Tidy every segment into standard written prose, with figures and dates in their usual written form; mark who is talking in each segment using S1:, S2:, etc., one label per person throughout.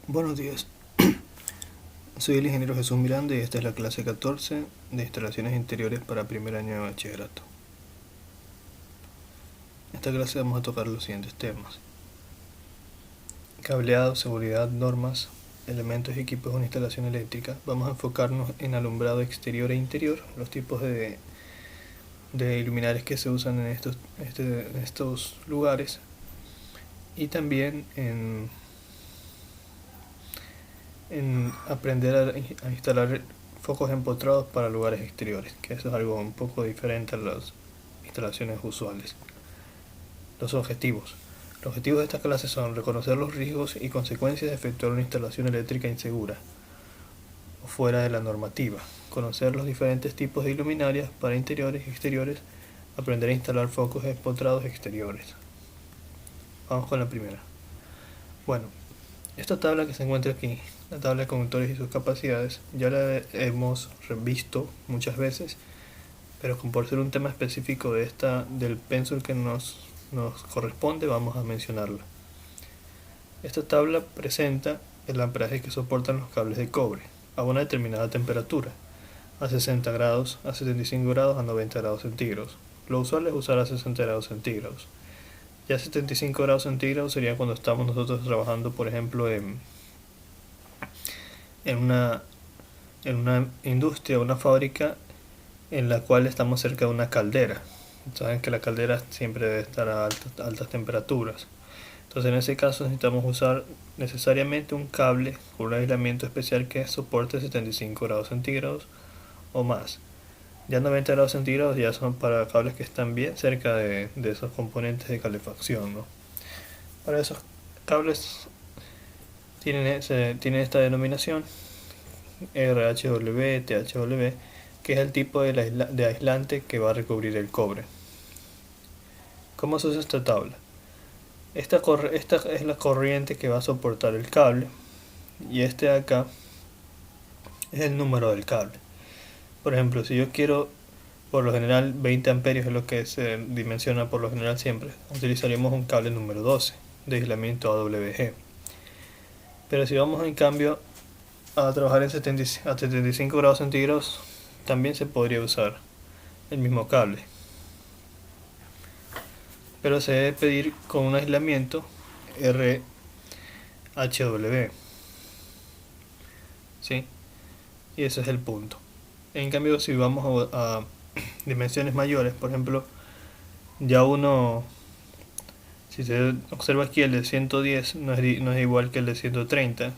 S1: Buenos días, soy el ingeniero Jesús Miranda y esta es la clase 14 de instalaciones interiores para primer año de bachillerato. En esta clase vamos a tocar los siguientes temas: cableado, seguridad, normas, elementos y equipos de una instalación eléctrica. Vamos a enfocarnos en alumbrado exterior e interior, los tipos de luminarias que se usan en estos lugares, y también en aprender a instalar focos empotrados para lugares exteriores, que eso es algo un poco diferente a las instalaciones usuales. Los objetivos. Los objetivos de esta clase son reconocer los riesgos y consecuencias de efectuar una instalación eléctrica insegura o fuera de la normativa, conocer los diferentes tipos de luminarias para interiores y exteriores, aprender a instalar focos empotrados exteriores. Vamos con la primera. Bueno, esta tabla que se encuentra aquí, la tabla de conductores y sus capacidades, ya la hemos visto muchas veces, pero por ser un tema específico del pénsul que nos corresponde, vamos a mencionarla. Esta tabla presenta el amperaje que soportan los cables de cobre a una determinada temperatura, a 60 grados, a 75 grados, a 90 grados centígrados. Lo usual es usar a 60 grados centígrados. Ya 75 grados centígrados sería cuando estamos nosotros trabajando, por ejemplo, en una industria, una fábrica en la cual estamos cerca de una caldera. Saben que la caldera siempre debe estar a altas temperaturas. Entonces en ese caso necesitamos usar necesariamente un cable con un aislamiento especial que soporte 75 grados centígrados o más. Ya 90 grados centígrados ya son para cables que están bien cerca de esos componentes de calefacción, ¿no? Para esos cables tienen esta denominación RHW, THW, que es el tipo de aislante que va a recubrir el cobre. ¿Cómo se usa esta tabla? Esta es la corriente que va a soportar el cable, y este de acá es el número del cable. Por ejemplo, si yo quiero, por lo general 20 amperios es lo que se dimensiona por lo general siempre, utilizaríamos un cable número 12 de aislamiento AWG. Pero si vamos en cambio a trabajar a 75 grados centígrados, también se podría usar el mismo cable, pero se debe pedir con un aislamiento RHW, ¿sí? Y ese es el punto. En cambio, si vamos a dimensiones mayores, por ejemplo, ya si se observa aquí, el de 110 no es igual que el de 130.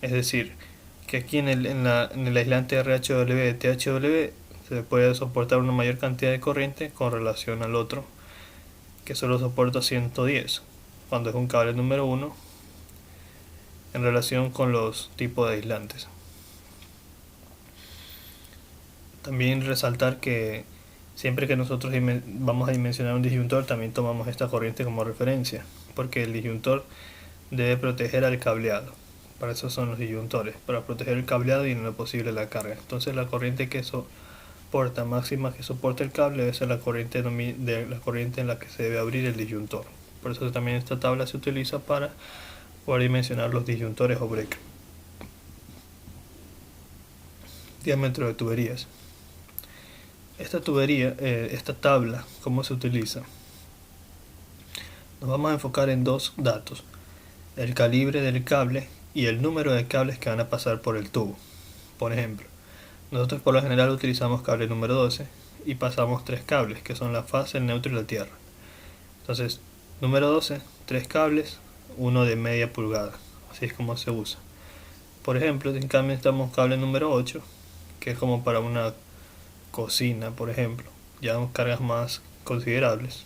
S1: Es decir, que aquí en el aislante RHW THW se puede soportar una mayor cantidad de corriente con relación al otro, que solo soporta 110, cuando es un cable número 1, en relación con los tipos de aislantes. También resaltar que siempre que nosotros vamos a dimensionar un disyuntor, también tomamos esta corriente como referencia, porque el disyuntor debe proteger al cableado. Para eso son los disyuntores, para proteger el cableado y en lo posible la carga. Entonces la corriente que soporta máxima que soporta el cable debe ser la corriente en la que se debe abrir el disyuntor. Por eso también esta tabla se utiliza para poder dimensionar los disyuntores o breakers. Diámetro de tuberías. Esta tabla, ¿cómo se utiliza? Nos vamos a enfocar en dos datos: el calibre del cable y el número de cables que van a pasar por el tubo. Por ejemplo, nosotros por lo general utilizamos cable número 12 y pasamos 3 cables, que son la fase, el neutro y la tierra. Entonces, número 12, 3 cables, uno de media pulgada. Así es como se usa. Por ejemplo, en cambio estamos cable número 8, que es como para una cocina, por ejemplo, ya cargas más considerables,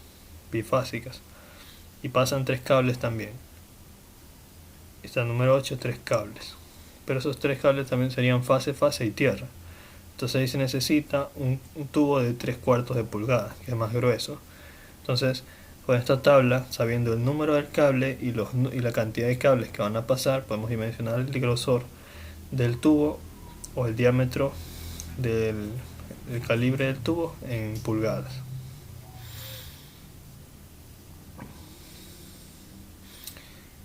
S1: bifásicas, y pasan 3 cables también. Está el número 8, 3 cables, pero esos 3 cables también serían fase, fase y tierra. Entonces ahí se necesita un tubo de 3/4 de pulgada, que es más grueso. Entonces, con esta tabla, sabiendo el número del cable y la cantidad de cables que van a pasar, podemos dimensionar el grosor del tubo o el diámetro el calibre del tubo en pulgadas.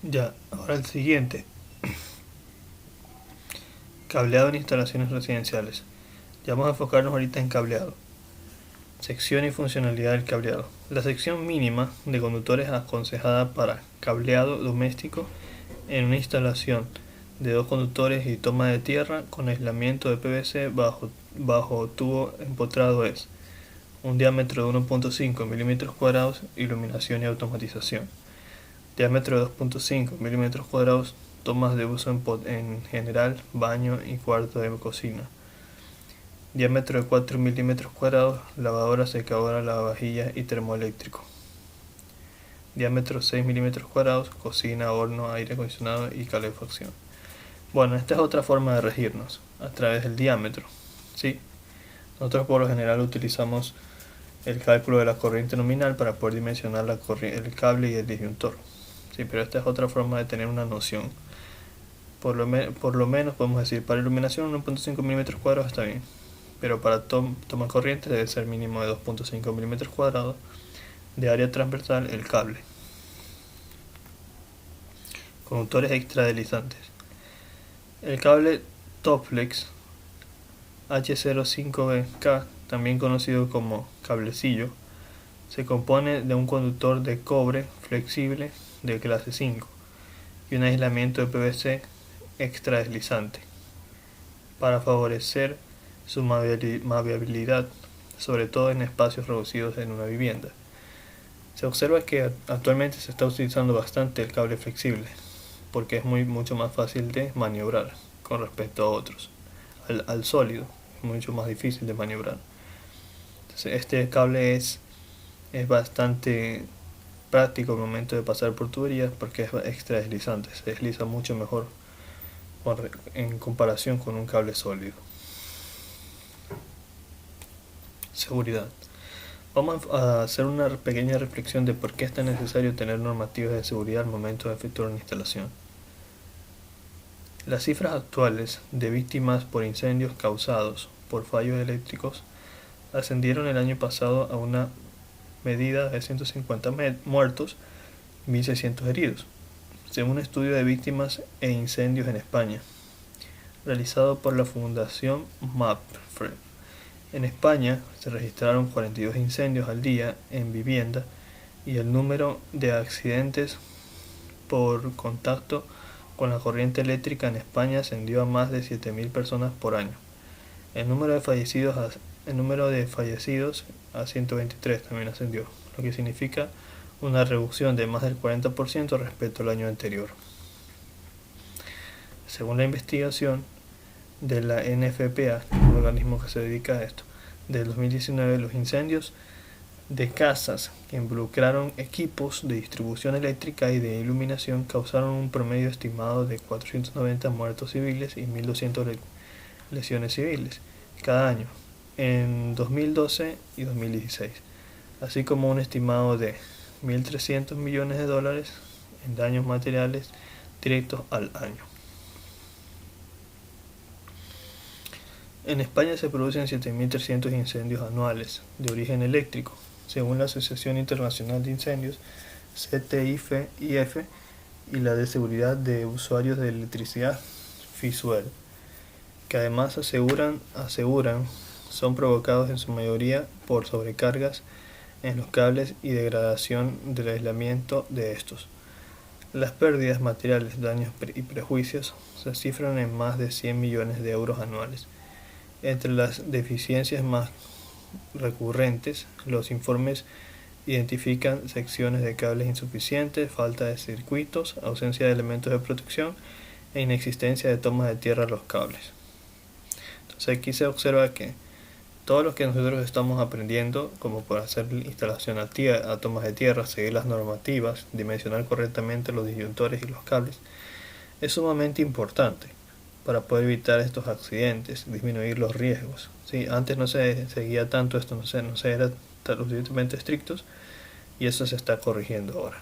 S1: Ya, ahora el siguiente. Cableado en instalaciones residenciales. Ya vamos a enfocarnos ahorita en cableado. Sección y funcionalidad del cableado. La sección mínima de conductores aconsejada para cableado doméstico en una instalación de dos conductores y toma de tierra con aislamiento de PVC bajo tubo empotrado es un diámetro de 1.5 milímetros cuadrados, iluminación y automatización. Diámetro de 2.5 milímetros cuadrados, tomas de uso en general, baño y cuarto de cocina. Diámetro de 4 milímetros cuadrados, lavadora, secadora, lavavajillas y termoeléctrico. Diámetro 6 milímetros cuadrados, cocina, horno, aire acondicionado y calefacción. Bueno, esta es otra forma de regirnos, a través del diámetro. ¿Sí? Nosotros por lo general utilizamos el cálculo de la corriente nominal para poder dimensionar el cable y el disyuntor. Sí, pero esta es otra forma de tener una noción. Por lo menos podemos decir, para iluminación 1.5 milímetros cuadrados está bien, pero para toma corriente debe ser mínimo de 2.5 milímetros cuadrados de área transversal el cable. Conductores extradeslizantes. El cable Topflex H05K, también conocido como cablecillo, se compone de un conductor de cobre flexible de clase 5 y un aislamiento de PVC extradeslizante para favorecer su malleabilidad, sobre todo en espacios reducidos en una vivienda. Se observa que actualmente se está utilizando bastante el cable flexible porque es mucho más fácil de maniobrar con respecto a otros. Al sólido es mucho más difícil de maniobrar. Entonces, este cable es bastante práctico al momento de pasar por tuberías porque es extra deslizante, se desliza mucho mejor en comparación con un cable sólido. Seguridad. Vamos a hacer una pequeña reflexión de por qué es tan necesario tener normativas de seguridad al momento de efectuar una instalación. Las cifras actuales de víctimas por incendios causados por fallos eléctricos ascendieron el año pasado a una medida de 150 muertos y 1.600 heridos, según un estudio de víctimas e incendios en España, realizado por la Fundación MAPFRE. En España se registraron 42 incendios al día en vivienda y el número de accidentes por contacto con la corriente eléctrica en España ascendió a más de 7.000 personas por año. El número de fallecidos a 123 también ascendió, lo que significa una reducción de más del 40% respecto al año anterior. Según la investigación de la NFPA, un organismo que se dedica a esto, del 2019, los incendios de casas que involucraron equipos de distribución eléctrica y de iluminación causaron un promedio estimado de 490 muertos civiles y 1.200 lesiones civiles cada año en 2012 y 2016, así como un estimado de 1.300 millones de dólares en daños materiales directos al año. En España se producen 7.300 incendios anuales de origen eléctrico, según la Asociación Internacional de Incendios, CTIF y la de Seguridad de Usuarios de Electricidad, FISUEL, que además aseguran son provocados en su mayoría por sobrecargas en los cables y degradación del aislamiento de estos. Las pérdidas materiales, daños y perjuicios se cifran en más de 100 millones de euros anuales. Entre las deficiencias más recurrentes, los informes identifican secciones de cables insuficientes, falta de circuitos, ausencia de elementos de protección e inexistencia de tomas de tierra a los cables. Entonces aquí se observa que todo lo que nosotros estamos aprendiendo, como por hacer instalación a tomas de tierra, seguir las normativas, dimensionar correctamente los disyuntores y los cables, es sumamente importante para poder evitar estos accidentes, disminuir los riesgos. ¿Sí? Antes no se seguía tanto esto, no se era lo suficientemente estrictos y eso se está corrigiendo ahora.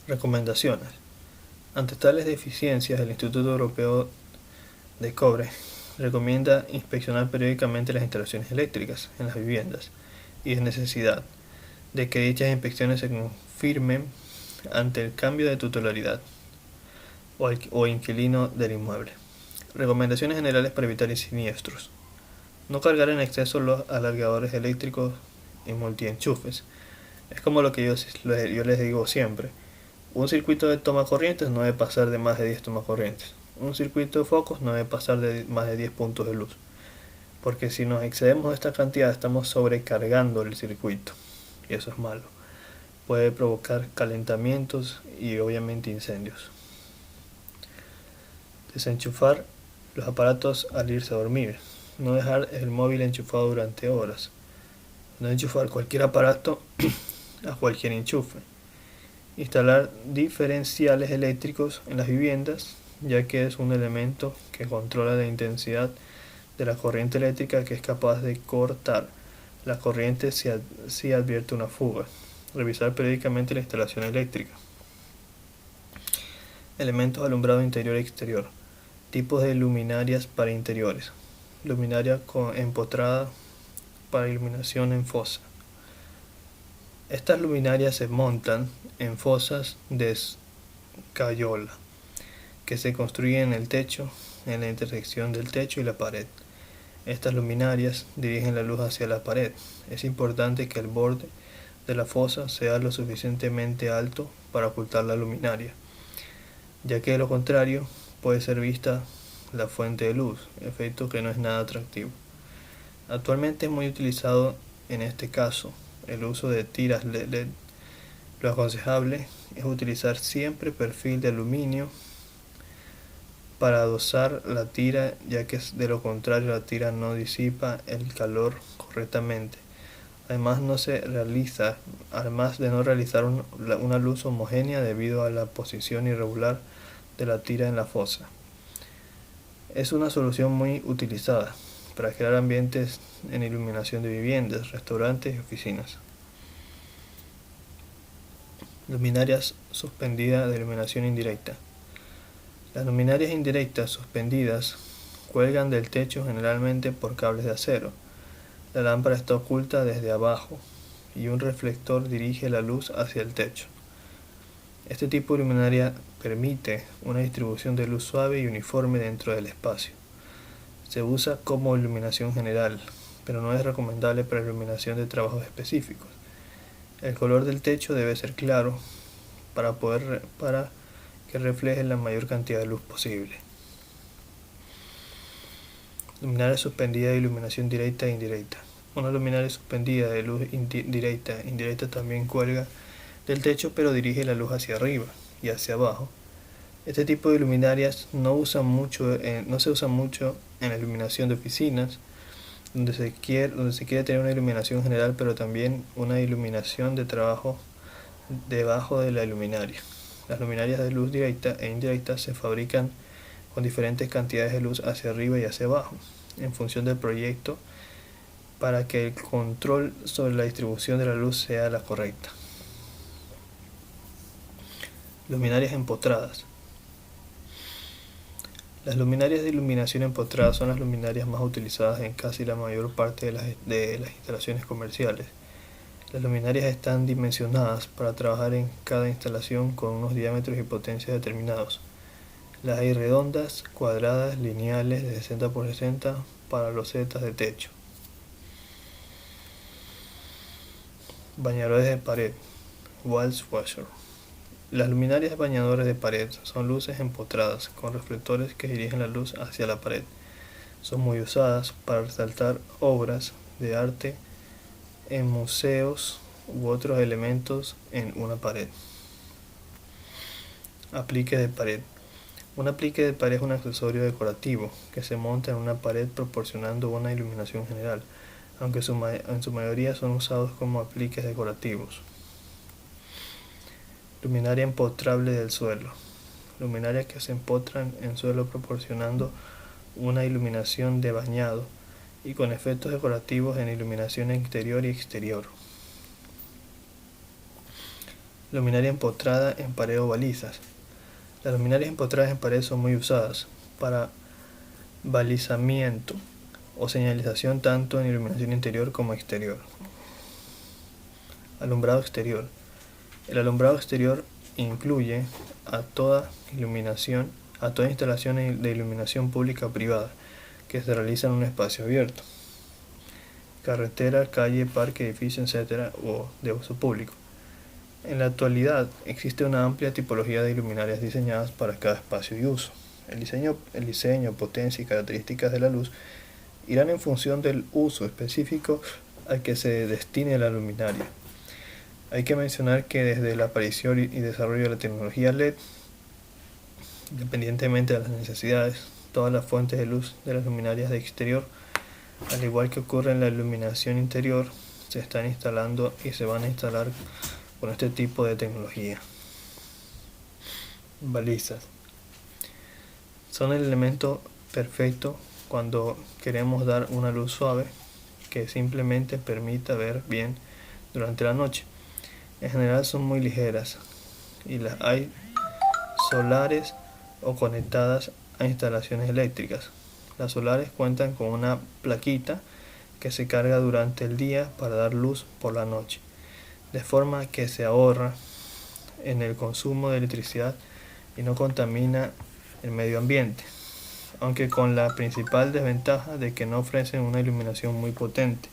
S1: Recomendaciones. Ante tales deficiencias, el Instituto Europeo de Cobre recomienda inspeccionar periódicamente las instalaciones eléctricas en las viviendas y es necesidad de que dichas inspecciones se confirmen ante el cambio de titularidad o inquilino del inmueble. Recomendaciones generales para evitar siniestros. No cargar en exceso los alargadores eléctricos y multienchufes. Es como lo que yo les digo siempre. Un circuito de tomacorrientes no debe pasar de más de 10 tomacorrientes. Un circuito de focos no debe pasar de más de 10 puntos de luz. Porque si nos excedemos de esta cantidad estamos sobrecargando el circuito. Y eso es malo. Puede provocar calentamientos y obviamente incendios. Desenchufar los aparatos al irse a dormir. No dejar el móvil enchufado durante horas. No enchufar cualquier aparato a cualquier enchufe. Instalar diferenciales eléctricos en las viviendas, ya que es un elemento que controla la intensidad de la corriente eléctrica, que es capaz de cortar la corriente si advierte una fuga. Revisar periódicamente la instalación eléctrica. Elementos de alumbrado interior y exterior. Tipos de luminarias para interiores. Luminaria empotrada para iluminación en fosa. Estas luminarias se montan en fosas de escayola que se construyen en el techo, en la intersección del techo y la pared. Estas luminarias dirigen la luz hacia la pared. Es importante que el borde de la fosa sea lo suficientemente alto para ocultar la luminaria, ya que de lo contrario puede ser vista la fuente de luz, efecto que no es nada atractivo. Actualmente es muy utilizado en este caso el uso de tiras LED. Lo aconsejable es utilizar siempre perfil de aluminio para adosar la tira, ya que de lo contrario la tira no disipa el calor correctamente. Además de no realizar una luz homogénea debido a la posición irregular de la tira en la fosa. Es una solución muy utilizada para crear ambientes en iluminación de viviendas, restaurantes y oficinas. Luminarias suspendidas de iluminación indirecta. Las luminarias indirectas suspendidas cuelgan del techo generalmente por cables de acero. La lámpara está oculta desde abajo y un reflector dirige la luz hacia el techo. Este tipo de luminaria permite una distribución de luz suave y uniforme dentro del espacio. Se usa como iluminación general, pero no es recomendable para iluminación de trabajos específicos. El color del techo debe ser claro para que refleje la mayor cantidad de luz posible. Luminaria suspendida de iluminación directa e indirecta. Una luminaria suspendida de luz directa e indirecta también cuelga del techo, pero dirige la luz hacia arriba y hacia abajo. Este tipo de luminarias no se usa mucho en la iluminación de oficinas, donde se quiere tener una iluminación general, pero también una iluminación de trabajo debajo de la luminaria. Las luminarias de luz directa e indirecta se fabrican con diferentes cantidades de luz hacia arriba y hacia abajo, en función del proyecto, para que el control sobre la distribución de la luz sea la correcta. Luminarias empotradas. Las luminarias de iluminación empotrada son las luminarias más utilizadas en casi la mayor parte de las instalaciones comerciales. Las luminarias están dimensionadas para trabajar en cada instalación con unos diámetros y potencias determinados. Las hay redondas, cuadradas, lineales de 60 por 60 para losetas de techo. Bañadores de pared, Walls washer. Las luminarias bañadores de pared son luces empotradas con reflectores que dirigen la luz hacia la pared. Son muy usadas para resaltar obras de arte en museos u otros elementos en una pared. Aplique de pared. Un aplique de pared es un accesorio decorativo que se monta en una pared proporcionando una iluminación general, aunque en su mayoría son usados como apliques decorativos. Luminaria empotrable del suelo. Luminarias que se empotran en suelo proporcionando una iluminación de bañado y con efectos decorativos en iluminación interior y exterior. Luminaria empotrada en pared o balizas. Las luminarias empotradas en pared son muy usadas para balizamiento o señalización tanto en iluminación interior como exterior. Alumbrado exterior. El alumbrado exterior incluye a toda instalación de iluminación pública o privada que se realiza en un espacio abierto, carretera, calle, parque, edificio, etc., o de uso público. En la actualidad existe una amplia tipología de luminarias diseñadas para cada espacio y uso. El diseño, potencia y características de la luz irán en función del uso específico al que se destine la luminaria. Hay que mencionar que desde la aparición y desarrollo de la tecnología LED, independientemente de las necesidades, todas las fuentes de luz de las luminarias de exterior, al igual que ocurre en la iluminación interior, se están instalando y se van a instalar con este tipo de tecnología. Balizas. Son el elemento perfecto cuando queremos dar una luz suave que simplemente permita ver bien durante la noche. En general son muy ligeras y las hay solares o conectadas a instalaciones eléctricas. Las solares cuentan con una plaquita que se carga durante el día para dar luz por la noche, de forma que se ahorra en el consumo de electricidad y no contamina el medio ambiente, aunque con la principal desventaja de que no ofrecen una iluminación muy potente.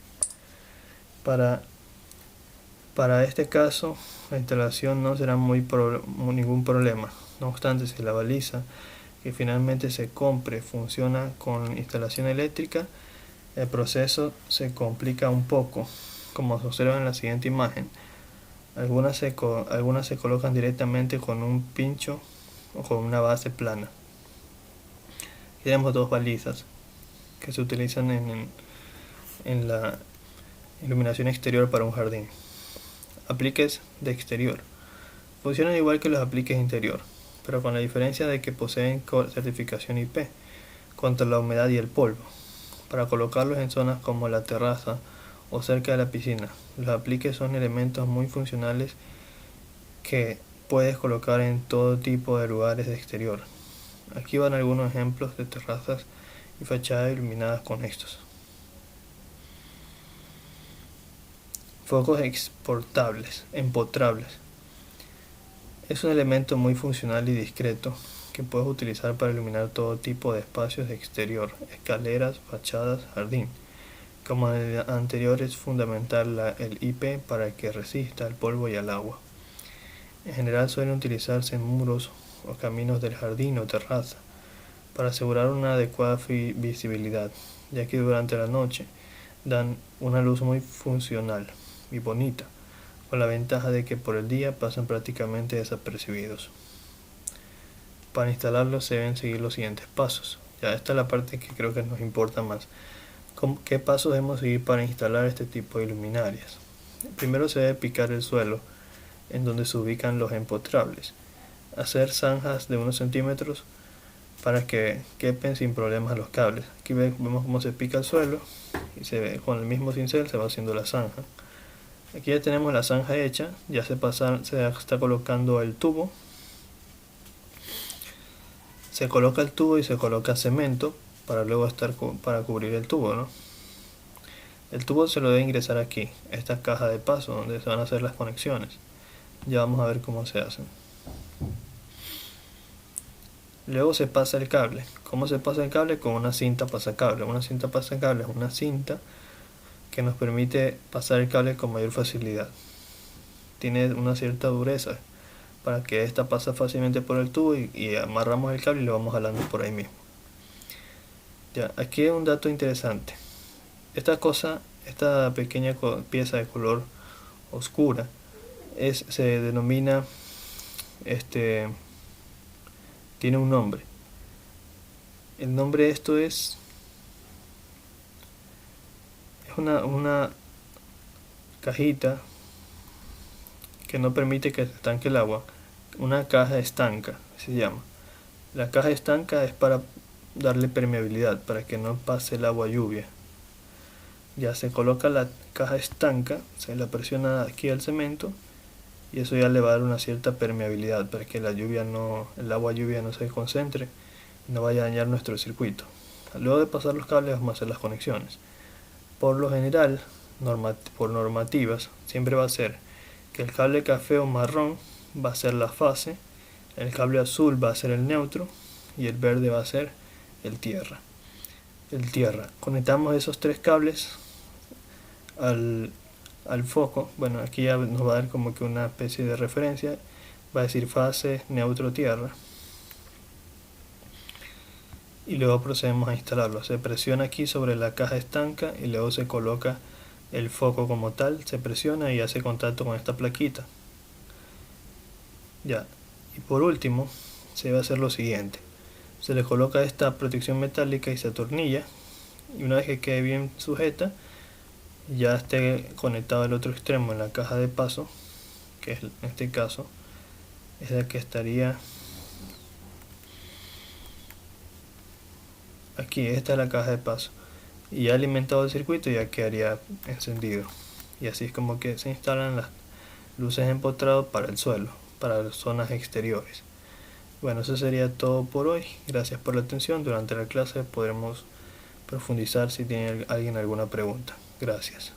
S1: Para este caso, la instalación no será ningún problema. No obstante, si la baliza que finalmente se compre funciona con instalación eléctrica, el proceso se complica un poco, como se observa en la siguiente imagen. Algunas se colocan directamente con un pincho o con una base plana. Aquí tenemos dos balizas que se utilizan en la iluminación exterior para un jardín. Apliques de exterior. Funcionan igual que los apliques interior, pero con la diferencia de que poseen certificación IP contra la humedad y el polvo, para colocarlos en zonas como la terraza o cerca de la piscina. Los apliques son elementos muy funcionales que puedes colocar en todo tipo de lugares de exterior. Aquí van algunos ejemplos de terrazas y fachadas iluminadas con estos. Focos empotrables. Es un elemento muy funcional y discreto que puedes utilizar para iluminar todo tipo de espacios de exterior, escaleras, fachadas, jardín. Como en el anterior, es fundamental el IP para que resista el polvo y el agua. En general suelen utilizarse en muros o caminos del jardín o terraza para asegurar una adecuada visibilidad, ya que durante la noche dan una luz muy funcional y bonita, con la ventaja de que por el día pasan prácticamente desapercibidos. Para instalarlos se deben seguir los siguientes pasos. Ya esta es la parte que creo que nos importa más. ¿Qué pasos debemos seguir para instalar este tipo de luminarias? Primero se debe picar el suelo en donde se ubican los empotrables. Hacer zanjas de unos centímetros para que quepen sin problemas los cables. Aquí vemos cómo se pica el suelo y se ve con el mismo cincel se va haciendo la zanja. Aquí ya tenemos la zanja hecha, ya se está colocando el tubo. Se coloca el tubo y se coloca cemento para luego para cubrir el tubo, ¿no? El tubo se lo debe ingresar aquí, esta caja de paso donde se van a hacer las conexiones. Ya vamos a ver cómo se hacen. Luego se pasa el cable. ¿Cómo se pasa el cable? Con una cinta pasacable. Una cinta pasacable es una cinta que nos permite pasar el cable con mayor facilidad. Tiene una cierta dureza para que esta pase fácilmente por el tubo y amarramos el cable y lo vamos jalando por ahí mismo. Ya, aquí hay un dato interesante. Esta pequeña pieza de color oscura se denomina tiene un nombre. El nombre de esto es una cajita que no permite que se estanque el agua. Una caja estanca se llama. La caja estanca es para darle permeabilidad, para que no pase el agua lluvia. Ya se coloca la caja estanca, se la presiona aquí al cemento y eso ya le va a dar una cierta permeabilidad para que el agua lluvia no se concentre y no vaya a dañar nuestro circuito. Luego de pasar los cables vamos a hacer las conexiones. Por lo general, por normativas, siempre va a ser que el cable café o marrón va a ser la fase, el cable azul va a ser el neutro y el verde va a ser el tierra. Conectamos esos tres cables al foco. Bueno, aquí ya nos va a dar como que una especie de referencia. Va a decir fase, neutro, tierra. Y luego procedemos a instalarlo. Se presiona aquí sobre la caja estanca y luego se coloca el foco como tal, se presiona y hace contacto con esta plaquita. Ya. Y por último, se va a hacer lo siguiente. Se le coloca esta protección metálica y se atornilla. Y una vez que quede bien sujeta, ya esté conectado el otro extremo en la caja de paso, que es en este caso es la que estaría aquí. Esta es la caja de paso y ya alimentado el circuito ya quedaría encendido, y así es como que se instalan las luces empotradas para el suelo, para las zonas exteriores. Bueno, eso sería todo por hoy. Gracias por la atención. Durante la clase podremos profundizar si tiene alguien alguna pregunta. Gracias.